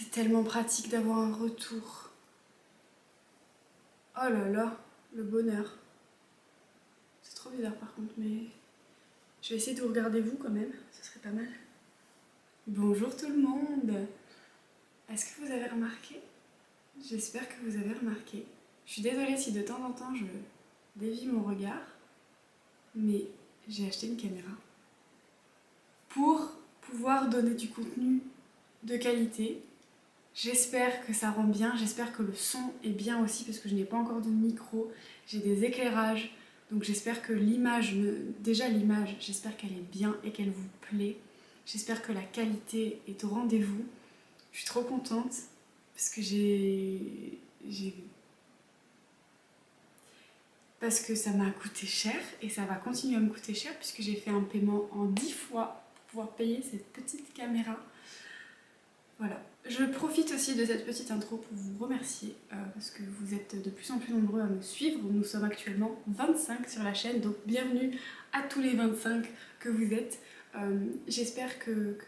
C'est tellement pratique d'avoir un retour. Oh là là, le bonheur. C'est trop bizarre par contre, mais je vais essayer de vous regarder vous quand même, ce serait pas mal. Bonjour tout le monde. Est-ce que vous avez remarqué? J'espère que vous avez remarqué. Je suis désolée si de temps en temps je dévie mon regard, mais j'ai acheté une caméra pour pouvoir donner du contenu de qualité. J'espère que ça rend bien, j'espère que le son est bien aussi parce que je n'ai pas encore de micro, j'ai des éclairages, donc j'espère que l'image, déjà l'image, j'espère qu'elle est bien et qu'elle vous plaît. J'espère que la qualité est au rendez-vous. Je suis trop contente parce que parce que ça m'a coûté cher et ça va continuer à me coûter cher puisque j'ai fait un paiement en 10 fois pour pouvoir payer cette petite caméra. Voilà. Je profite aussi de cette petite intro pour vous remercier parce que vous êtes de plus en plus nombreux à me suivre. Nous sommes actuellement 25 sur la chaîne, donc bienvenue à tous les 25 que vous êtes. J'espère que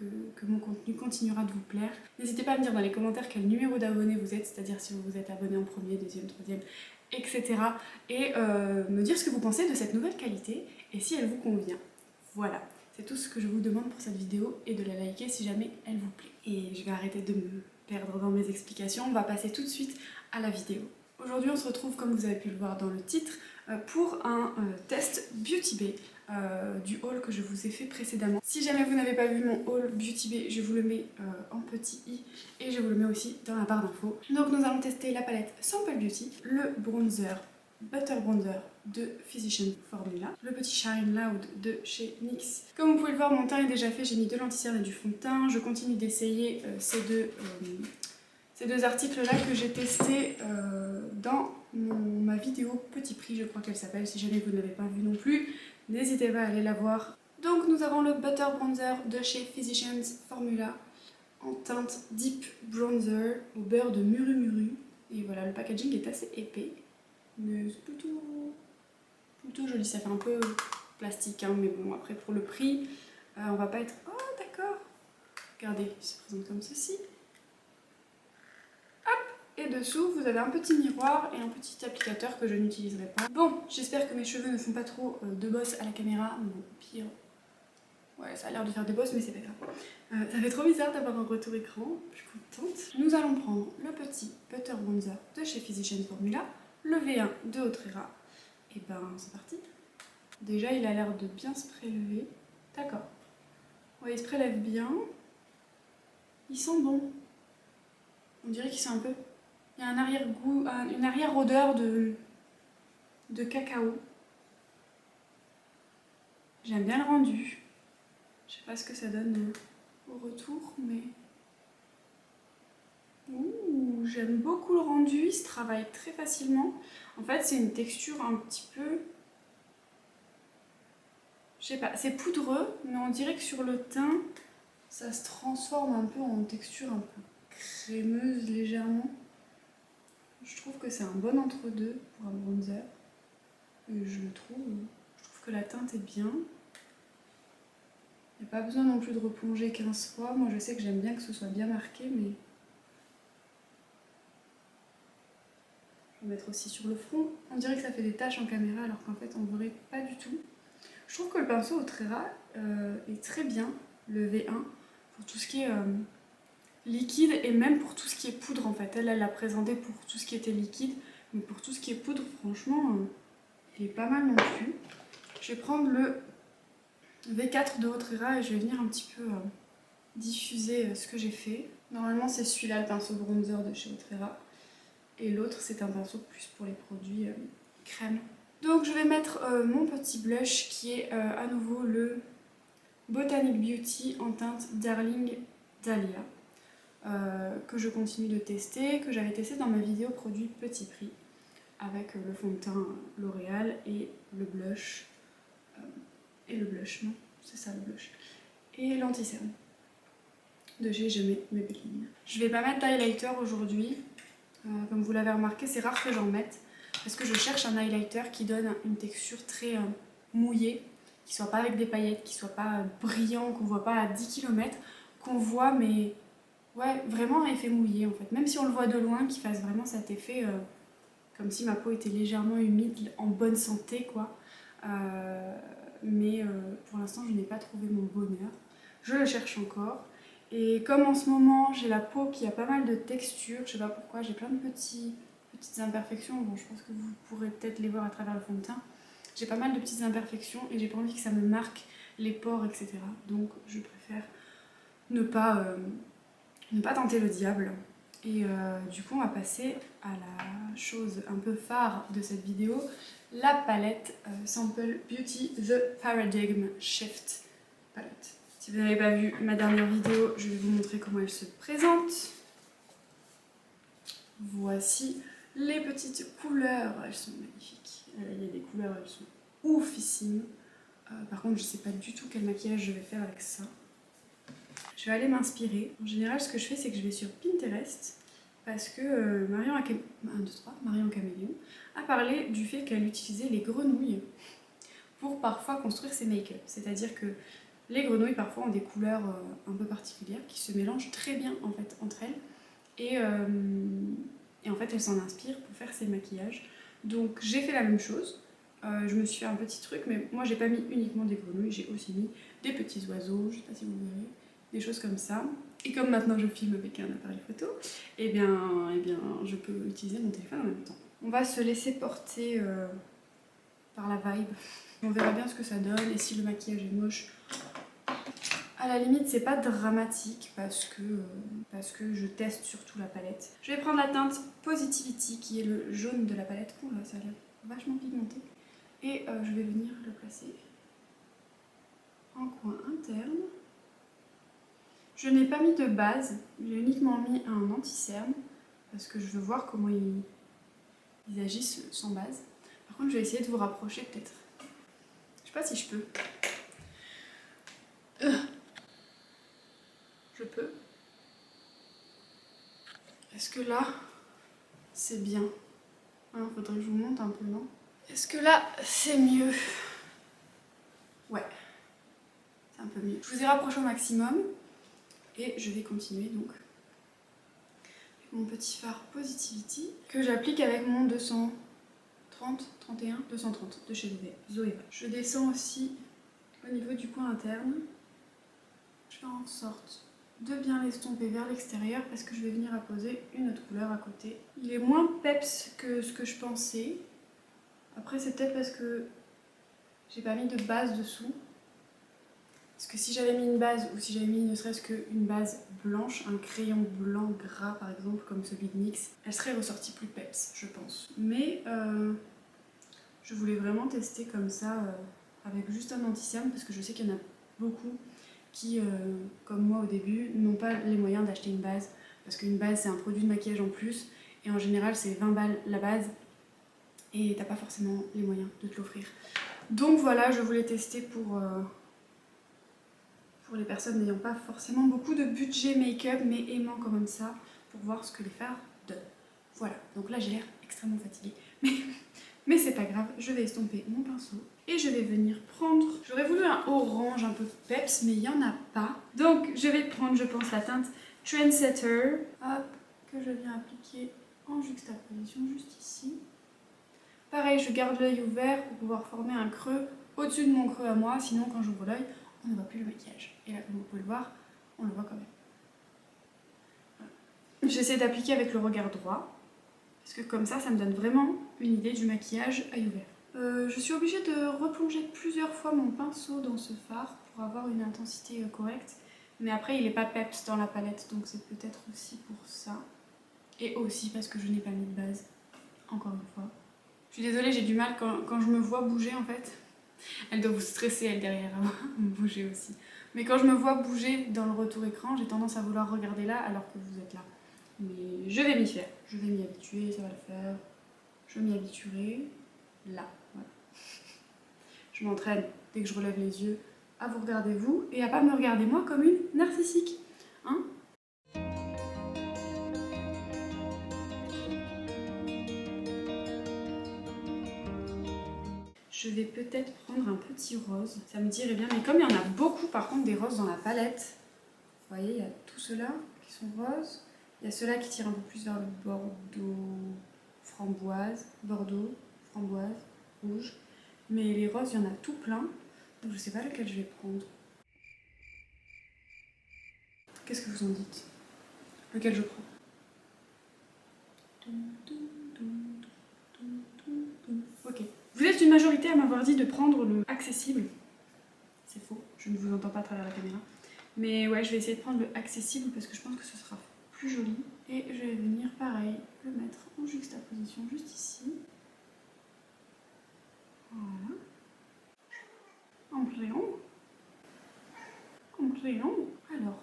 mon contenu continuera de vous plaire. N'hésitez pas à me dire dans les commentaires quel numéro d'abonné vous êtes, c'est-à-dire si vous vous êtes abonné en premier, deuxième, troisième, etc. Et me dire ce que vous pensez de cette nouvelle qualité et si elle vous convient. Voilà. C'est tout ce que je vous demande pour cette vidéo et de la liker si jamais elle vous plaît. Et je vais arrêter de me perdre dans mes explications, on va passer tout de suite à la vidéo. Aujourd'hui on se retrouve, comme vous avez pu le voir dans le titre, pour un test Beauty Bay du haul que je vous ai fait précédemment. Si jamais vous n'avez pas vu mon haul Beauty Bay, je vous le mets en petit i et je vous le mets aussi dans la barre d'infos. Donc nous allons tester la palette Sample Beauty, le bronzer Butter Bronzer de Physicians Formula, le petit Shine Loud de chez NYX. Comme vous pouvez le voir, mon teint est déjà fait, j'ai mis de l'anti-cerne et du fond de teint. Je continue d'essayer ces deux articles-là que j'ai testés dans ma vidéo Petit Prix, je crois qu'elle s'appelle. Si jamais vous ne l'avez pas vue non plus, n'hésitez pas à aller la voir. Donc nous avons le Butter Bronzer de chez Physicians Formula en teinte Deep Bronzer au beurre de Muru Muru. Et voilà, le packaging est assez épais. Mais c'est plutôt joli, ça fait un peu plastique, hein, mais bon, après pour le prix, on va pas être... Oh d'accord. Regardez, il se présente comme ceci. Hop. Et dessous, vous avez un petit miroir et un petit applicateur que je n'utiliserai pas. Bon, j'espère que mes cheveux ne font pas trop de bosse à la caméra, mais bon, pire... Ouais, ça a l'air de faire des bosses, mais c'est pas grave. Ça fait trop bizarre d'avoir un retour écran, je suis contente. Nous allons prendre le petit Butter Bronzer de chez Physicians Formula, le V1 de Autrera. Et ben c'est parti. Déjà il a l'air de bien se prélever. D'accord. Ouais, il se prélève bien. Il sent bon. On dirait qu'il sent un peu... Il y a un arrière-goût, une arrière-odeur de cacao. J'aime bien le rendu. Je sais pas ce que ça donne au retour, mais... Ouh, j'aime beaucoup le rendu, il se travaille très facilement. En fait, c'est une texture un petit peu... Je sais pas, c'est poudreux, mais on dirait que sur le teint, ça se transforme un peu en texture un peu crémeuse légèrement. Je trouve que c'est un bon entre-deux pour un bronzer. Et je trouve que la teinte est bien. Il n'y a pas besoin non plus de replonger 15 fois. Moi je sais que j'aime bien que ce soit bien marqué, mais... Je vais mettre aussi sur le front. On dirait que ça fait des taches en caméra alors qu'en fait on ne verrait pas du tout. Je trouve que le pinceau Autrera est très bien, le V1, pour tout ce qui est liquide et même pour tout ce qui est poudre en fait. Elle l'a présenté pour tout ce qui était liquide, mais pour tout ce qui est poudre, franchement, il est pas mal non plus. Je vais prendre le V4 de Autrera et je vais venir un petit peu diffuser ce que j'ai fait. Normalement c'est celui-là le pinceau bronzer de chez Autrera et l'autre c'est un pinceau plus pour les produits crème. Donc je vais mettre mon petit blush qui est à nouveau le Botanic Beauty en teinte Darling Dahlia. Que je continue de tester, que j'avais testé dans ma vidéo produit Petit Prix avec le fond de teint L'Oréal et le blush non, c'est ça le blush, et l'anti-cerne de chez Maybelline. Je vais pas mettre d'highlighter aujourd'hui, comme vous l'avez remarqué, c'est rare que j'en mette parce que je cherche un highlighter qui donne une texture très mouillée, qui soit pas avec des paillettes, qui soit pas brillant, qu'on voit pas à 10 km, qu'on voit mais Ouais, vraiment un effet mouillé en fait. Même si on le voit de loin, qu'il fasse vraiment cet effet comme si ma peau était légèrement humide, en bonne santé quoi. Mais pour l'instant, je n'ai pas trouvé mon bonheur. Je le cherche encore. Et comme en ce moment, j'ai la peau qui a pas mal de texture, je sais pas pourquoi, j'ai plein de petites imperfections. Bon, je pense que vous pourrez peut-être les voir à travers le fond de teint. J'ai pas mal de petites imperfections et j'ai pas envie que ça me marque les pores, etc. Donc je préfère ne pas tenter le diable. Et du coup, on va passer à la chose un peu phare de cette vidéo, la palette Sample Beauty The Paradigm Shift palette. Si vous n'avez pas vu ma dernière vidéo, je vais vous montrer comment elle se présente. Voici les petites couleurs, elles sont magnifiques. Il y a des couleurs, elles sont oufissimes. Par contre, je ne sais pas du tout quel maquillage je vais faire avec ça. Je vais aller m'inspirer. En général, ce que je fais, c'est que je vais sur Pinterest parce que Marion Caméléon a parlé du fait qu'elle utilisait les grenouilles pour parfois construire ses make-up. C'est-à-dire que les grenouilles parfois ont des couleurs un peu particulières qui se mélangent très bien en fait entre elles et en fait elle s'en inspire pour faire ses maquillages. Donc j'ai fait la même chose. Je me suis fait un petit truc, mais moi j'ai pas mis uniquement des grenouilles, j'ai aussi mis des petits oiseaux, je sais pas si vous verrez, des choses comme ça. Et comme maintenant je filme avec un appareil photo, eh bien je peux utiliser mon téléphone en même temps. On va se laisser porter par la vibe. On verra bien ce que ça donne et si le maquillage est moche. À la limite, c'est pas dramatique parce que je teste surtout la palette. Je vais prendre la teinte Positivity qui est le jaune de la palette. Oh là, ça a l'air vachement pigmenté. Et je vais venir le placer en coin interne. Je n'ai pas mis de base, j'ai uniquement mis un anti-cerne parce que je veux voir comment ils agissent sans base. Par contre, je vais essayer de vous rapprocher peut-être. Je sais pas si je peux. Je peux. Est-ce que là, c'est bien? Il faudrait que je vous monte un peu, non? Est-ce que là, c'est mieux? Ouais, c'est un peu mieux. Je vous ai rapproché au maximum et je vais continuer donc avec mon petit fard Positivity que j'applique avec mon 230 de chez Zoeva. Je descends aussi au niveau du coin interne. Je fais en sorte de bien l'estomper vers l'extérieur parce que je vais venir apposer une autre couleur à côté. Il est moins peps que ce que je pensais. Après c'est peut-être parce que j'ai pas mis de base dessous. Parce que si j'avais mis une base ou si j'avais mis ne serait-ce qu'une base blanche, un crayon blanc gras par exemple comme celui de NYX, elle serait ressortie plus peps je pense. Mais je voulais vraiment tester comme ça avec juste un anti-cerne parce que je sais qu'il y en a beaucoup qui, comme moi au début, n'ont pas les moyens d'acheter une base parce qu'une base c'est un produit de maquillage en plus et en général c'est 20 balles la base et t'as pas forcément les moyens de te l'offrir. Donc voilà, je voulais tester pour les personnes n'ayant pas forcément beaucoup de budget make-up mais aimant quand même ça pour voir ce que les fards donnent. Voilà, donc là j'ai l'air extrêmement fatiguée mais c'est pas grave, je vais estomper mon pinceau et je vais venir prendre, j'aurais voulu un orange un peu peps mais il n'y en a pas. Donc je vais prendre je pense la teinte Trendsetter, hop, que je viens appliquer en juxtaposition juste ici. Pareil, je garde l'œil ouvert pour pouvoir former un creux au-dessus de mon creux à moi, sinon quand j'ouvre l'œil, on ne voit plus le maquillage. Et là, comme vous pouvez le voir, on le voit quand même. Voilà. J'essaie d'appliquer avec le regard droit, parce que comme ça me donne vraiment une idée du maquillage œil ouvert. Je suis obligée de replonger plusieurs fois mon pinceau dans ce fard pour avoir une intensité correcte. Mais après, il n'est pas peps dans la palette, donc c'est peut-être aussi pour ça. Et aussi parce que je n'ai pas mis de base, encore une fois. Je suis désolée, j'ai du mal quand je me vois bouger en fait. Elle doit vous stresser, elle, derrière, à bouger aussi. Mais quand je me vois bouger dans le retour écran, j'ai tendance à vouloir regarder là alors que vous êtes là. Mais je vais m'y faire, je vais m'y habituer, ça va le faire. Je m'y habituerai là, voilà. Je m'entraîne dès que je relève les yeux à vous regarder vous et à pas me regarder moi comme une narcissique. Hein ? Je vais peut-être prendre un petit rose, ça me dirait bien, mais comme il y en a beaucoup par contre des roses dans la palette, vous voyez, il y a tout cela qui qui sont roses. Il y a ceux-là qui tirent un peu plus vers le bordeaux, framboise, rouge. Mais les roses, il y en a tout plein. Donc je sais pas lequel je vais prendre. Qu'est-ce que vous en dites? Lequel je prends? Ok. Vous êtes une majorité à m'avoir dit de prendre le accessible. C'est faux, je ne vous entends pas à travers la caméra. Mais ouais, je vais essayer de prendre le accessible parce que je pense que ce sera plus joli. Et je vais venir, pareil, le mettre en juxtaposition juste ici. Voilà. En triangle. En triangle. Alors,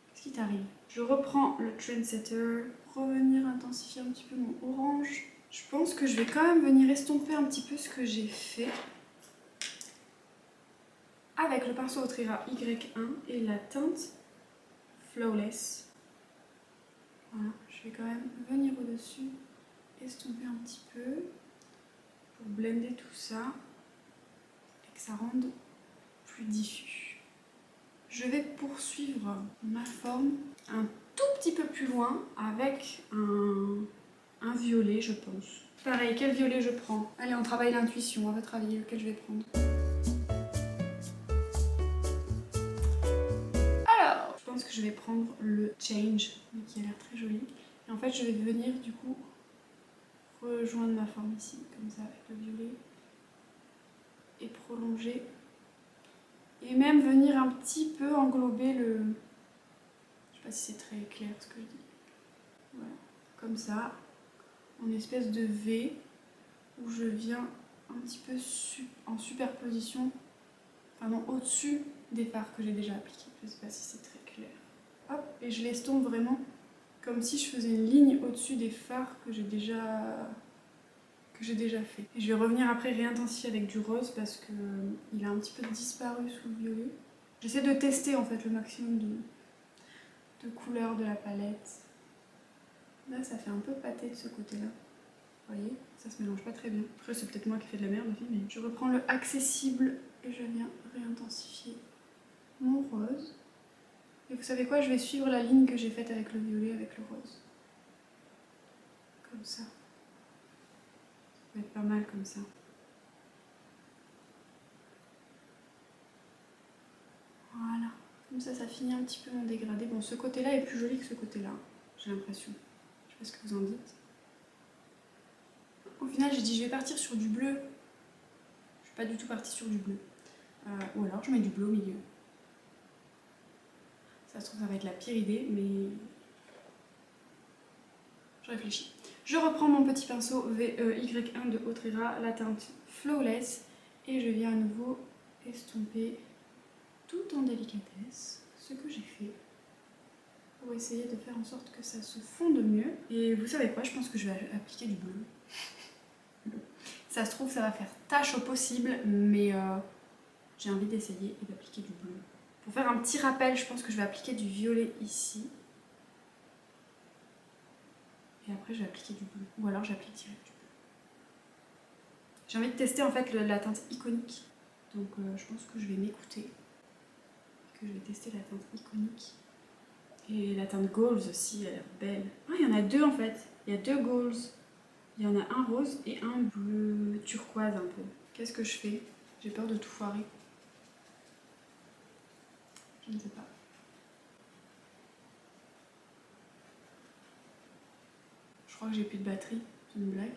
qu'est-ce qui t'arrive? Je reprends le Trendsetter, revenir intensifier un petit peu mon orange. Je pense que je vais quand même venir estomper un petit peu ce que j'ai fait avec le pinceau Autrera Y1 et la teinte Flawless. Voilà, je vais quand même venir au-dessus, estomper un petit peu pour blender tout ça et que ça rende plus diffus. Je vais poursuivre ma forme un tout petit peu plus loin avec un violet, je pense. Pareil, quel violet je prends? Allez, on travaille l'intuition, à votre avis, lequel je vais prendre? Alors, je pense que je vais prendre le Change, qui a l'air très joli. Et en fait, je vais venir du coup rejoindre ma forme ici, comme ça, avec le violet. Et prolonger. Et même venir un petit peu englober le... Je sais pas si c'est très clair ce que je dis. Voilà, comme ça, en espèce de V, où je viens un petit peu en superposition, pardon, au-dessus des fards que j'ai déjà appliqués. Je sais pas si c'est très clair. Hop, et je l'estompe vraiment comme si je faisais une ligne au-dessus des fards que j'ai déjà fait. Et je vais revenir après réintensifier avec du rose parce que il a un petit peu disparu sous le violet. J'essaie de tester en fait le maximum de couleurs de la palette. Là, ça fait un peu pâté de ce côté-là. Vous voyez, ça se mélange pas très bien. Après, c'est peut-être moi qui fais de la merde aussi, mais je reprends le accessible et je viens réintensifier mon rose. Et vous savez quoi, je vais suivre la ligne que j'ai faite avec le violet, avec le rose. Comme ça. Ça va être pas mal comme ça. Voilà. Comme ça finit un petit peu mon dégradé. Bon, ce côté-là est plus joli que ce côté-là, j'ai l'impression. Je sais pas ce que vous en dites. Au final, j'ai dit je vais partir sur du bleu. Je suis pas du tout partie sur du bleu. Ou alors je mets du bleu au milieu. Ça se trouve, ça va être la pire idée, mais je réfléchis. Je reprends mon petit pinceau Y1 de Autrera, la teinte Flawless, et je viens à nouveau estomper tout en délicatesse ce que j'ai fait pour essayer de faire en sorte que ça se fonde mieux. Et vous savez quoi, je pense que je vais appliquer du bleu. Ça se trouve, ça va faire tache au possible, mais j'ai envie d'essayer et d'appliquer du bleu. Pour faire un petit rappel, je pense que je vais appliquer du violet ici. Et après, je vais appliquer du bleu. Ou alors, j'applique direct du bleu. J'ai envie de tester en fait la teinte iconique. Donc, je pense que je vais m'écouter. Que je vais tester la teinte iconique. Et la teinte Goals aussi, elle a l'air belle. Ah, il y en a deux en fait. Il y a deux Goals. Il y en a un rose et un bleu turquoise un peu. Qu'est-ce que je fais? J'ai peur de tout foirer. Je ne sais pas. Je crois que j'ai plus de batterie. C'est une blague.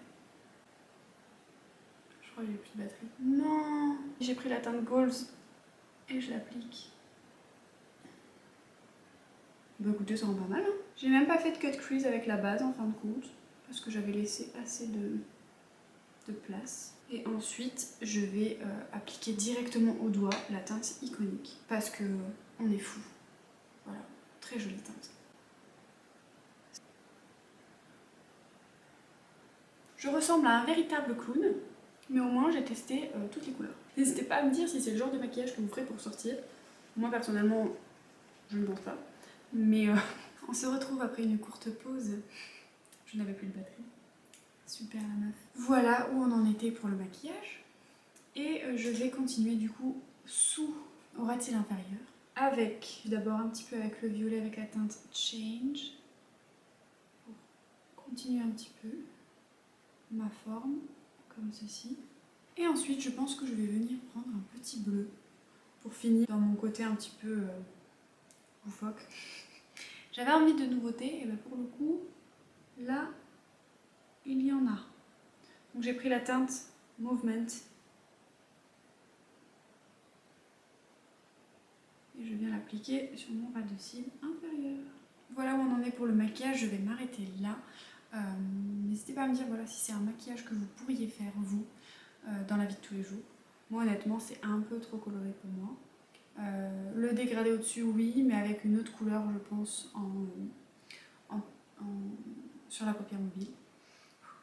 Je crois que j'ai plus de batterie. Non! J'ai pris la teinte Goals et je l'applique. Bah écoutez, ça rend pas mal. Hein. J'ai même pas fait de cut crease avec la base en fin de compte. Parce que j'avais laissé assez de place. Et ensuite, je vais appliquer directement au doigt la teinte iconique. Parce que on est fou. Voilà, très jolie teinte. Je ressemble à un véritable clown, mais au moins j'ai testé toutes les couleurs. N'hésitez pas à me dire si c'est le genre de maquillage que vous ferez pour sortir. Moi personnellement, je ne pense pas. Mais on se retrouve après une courte pause. Je n'avais plus de batterie. Super la meuf. Voilà où on en était pour le maquillage. Et je vais continuer du coup sous au ras-de-cils inférieur avec, d'abord un petit peu avec le violet, avec la teinte Change, pour continuer un petit peu ma forme, comme ceci. Et ensuite, je pense que je vais venir prendre un petit bleu pour finir dans mon côté un petit peu loufoque. J'avais envie de nouveautés, et bien pour le coup, là, il y en a. Donc j'ai pris la teinte Movement. Et je viens l'appliquer sur mon ras de cils inférieur. Voilà où on en est pour le maquillage, je vais m'arrêter là. N'hésitez pas à me dire voilà, si c'est un maquillage que vous pourriez faire vous dans la vie de tous les jours. Moi honnêtement c'est un peu trop coloré pour moi. Le dégradé au-dessus oui, mais avec une autre couleur je pense sur la paupière mobile.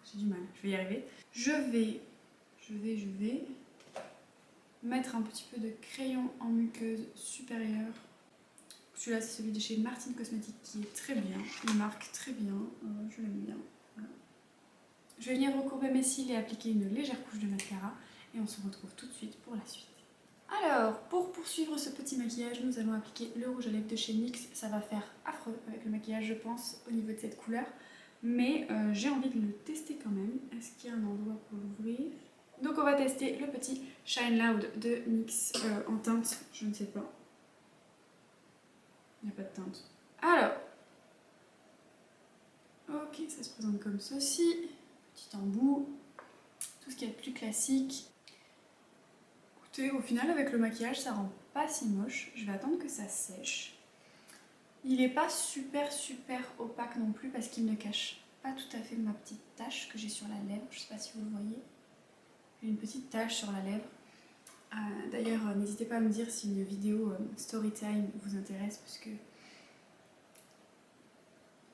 J'ai du mal, je vais y arriver. Je vais mettre un petit peu de crayon en muqueuse supérieure. Celui-là c'est celui de chez Martin Cosmetics qui est très bien, il marque très bien, je l'aime bien. Voilà. Je vais venir recourber mes cils et appliquer une légère couche de mascara et on se retrouve tout de suite pour la suite. Alors, pour poursuivre ce petit maquillage, nous allons appliquer le rouge à lèvres de chez NYX. Ça va faire affreux avec le maquillage, je pense, au niveau de cette couleur. Mais j'ai envie de le tester quand même. Est-ce qu'il y a un endroit pour l'ouvrir? Donc on va tester le petit Shine Loud de NYX en teinte, je ne sais pas. Il n'y a pas de teinte. Alors, ok, ça se présente comme ceci. Petit embout, tout ce qui est plus classique. Écoutez, au final avec le maquillage ça rend pas si moche. Je vais attendre que ça sèche. Il n'est pas super opaque non plus parce qu'il ne cache pas tout à fait ma petite tache que j'ai sur la lèvre. Je ne sais pas si vous le voyez. J'ai une petite tache sur la lèvre. D'ailleurs, n'hésitez pas à me dire si une vidéo story time vous intéresse parce que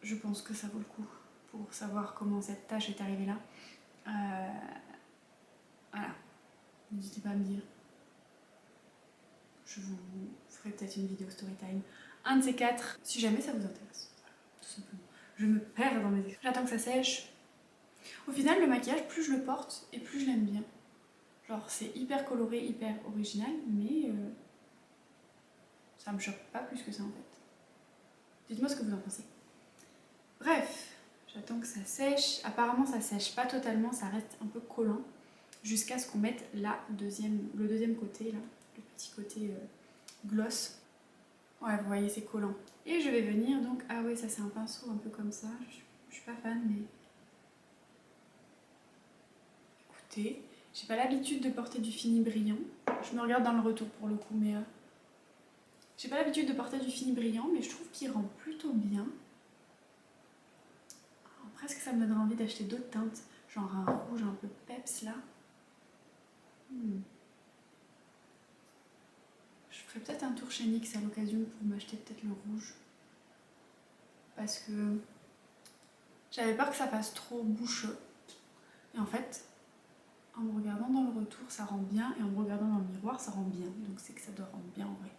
je pense que ça vaut le coup pour savoir comment cette tache est arrivée là. Voilà, n'hésitez pas à me dire. Je vous ferai peut-être une vidéo story time. Un de ces quatre, si jamais ça vous intéresse. Voilà, tout simplement. Je me perds dans mes expressions. J'attends que ça sèche. Au final, le maquillage, plus je le porte et plus je l'aime bien. Genre, c'est hyper coloré, hyper original, mais ça me choque pas plus que ça en fait. Dites-moi ce que vous en pensez. Bref, j'attends que ça sèche. Apparemment, ça sèche pas totalement, ça reste un peu collant. Jusqu'à ce qu'on mette le deuxième côté, là, le petit côté gloss. Ouais, vous voyez, c'est collant. Et je vais venir donc... Ah ouais, ça c'est un pinceau un peu comme ça. Je suis pas fan, mais... Écoutez, j'ai pas l'habitude de porter du fini brillant. Je me regarde dans le retour pour le coup, mais... J'ai pas l'habitude de porter du fini brillant, mais je trouve qu'il rend plutôt bien. Alors, presque ça me donnerait envie d'acheter d'autres teintes. Genre un rouge un peu peps, là. Je ferai peut-être un tour chez NYX à l'occasion pour m'acheter peut-être le rouge. Parce que j'avais peur que ça fasse trop boucheux. Et en fait, en me regardant dans le retour, ça rend bien. Et en me regardant dans le miroir, ça rend bien. Donc c'est que ça doit rendre bien en vrai.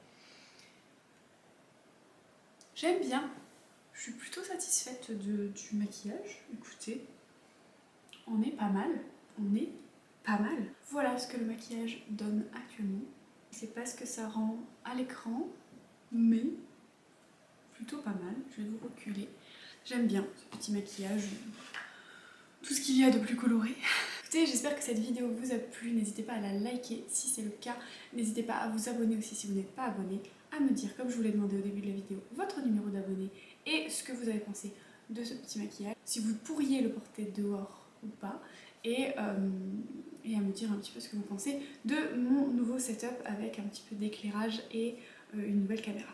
J'aime bien. Je suis plutôt satisfaite du maquillage. Écoutez, on est pas mal. On est pas mal. Voilà ce que le maquillage donne actuellement. C'est pas ce que ça rend à l'écran, mais plutôt pas mal. Je vais vous reculer. J'aime bien ce petit maquillage, tout ce qu'il y a de plus coloré. Écoutez, j'espère que cette vidéo vous a plu. N'hésitez pas à la liker si c'est le cas. N'hésitez pas à vous abonner aussi si vous n'êtes pas abonné. À me dire, comme je vous l'ai demandé au début de la vidéo, votre numéro d'abonné et ce que vous avez pensé de ce petit maquillage. Si vous pourriez le porter dehors ou pas. Et à me dire un petit peu ce que vous pensez de mon nouveau setup avec un petit peu d'éclairage et une nouvelle caméra.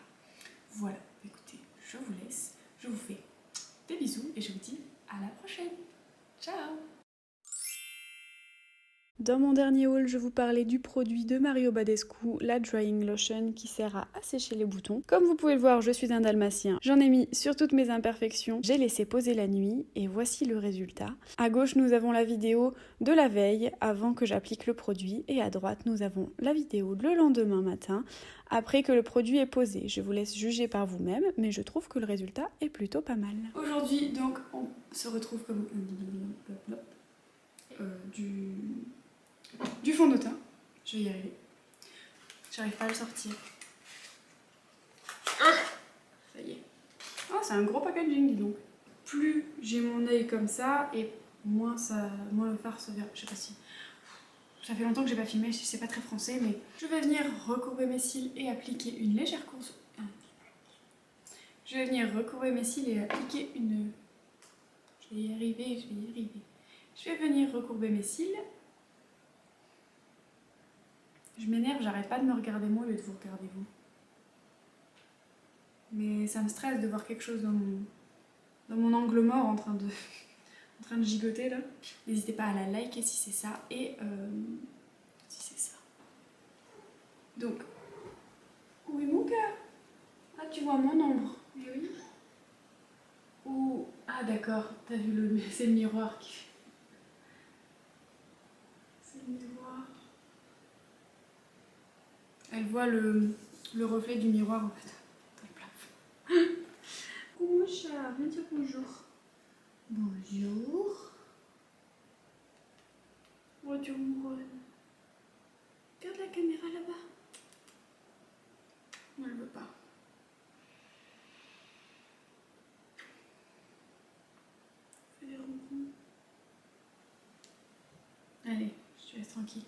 Voilà, écoutez, je vous laisse, je vous fais des bisous et je vous dis à la prochaine. Ciao! Dans mon dernier haul, je vous parlais du produit de Mario Badescu, la Drying Lotion, qui sert à assécher les boutons. Comme vous pouvez le voir, je suis un dalmatien. J'en ai mis sur toutes mes imperfections. J'ai laissé poser la nuit et voici le résultat. À gauche, nous avons la vidéo de la veille avant que j'applique le produit et à droite, nous avons la vidéo le lendemain matin après que le produit est posé. Je vous laisse juger par vous-même, mais je trouve que le résultat est plutôt pas mal. Aujourd'hui, donc, on se retrouve comme du fond de teint. Je vais y arriver. J'arrive pas à le sortir. c'est un gros packaging, dis donc. Plus j'ai mon œil comme ça, et moins le fard se verra. Je sais pas si... Ça fait longtemps que j'ai pas filmé, c'est pas très français, mais... Je vais venir recourber mes cils et appliquer une légère course. Je vais venir recourber mes cils et appliquer une... Je vais y arriver, je vais y arriver. Je vais venir recourber mes cils. Je m'énerve, j'arrête pas de me regarder moi au lieu de vous regarder vous. Mais ça me stresse de voir quelque chose dans mon angle mort en train de gigoter là. N'hésitez pas à la liker si c'est ça et si c'est ça. Donc, où est mon cœur? Ah, tu vois mon ombre. Mais oui. Ou... Ah d'accord, t'as vu le... C'est le miroir qui fait... C'est le miroir. Elle voit le reflet du miroir en fait. Dans le plafond. Coucou mon chat, viens dire bonjour. Bonjour. Bonjour Mouronne. Regarde la caméra là-bas. Non, elle veut pas. Fais les ronrons. Allez, je te laisse tranquille.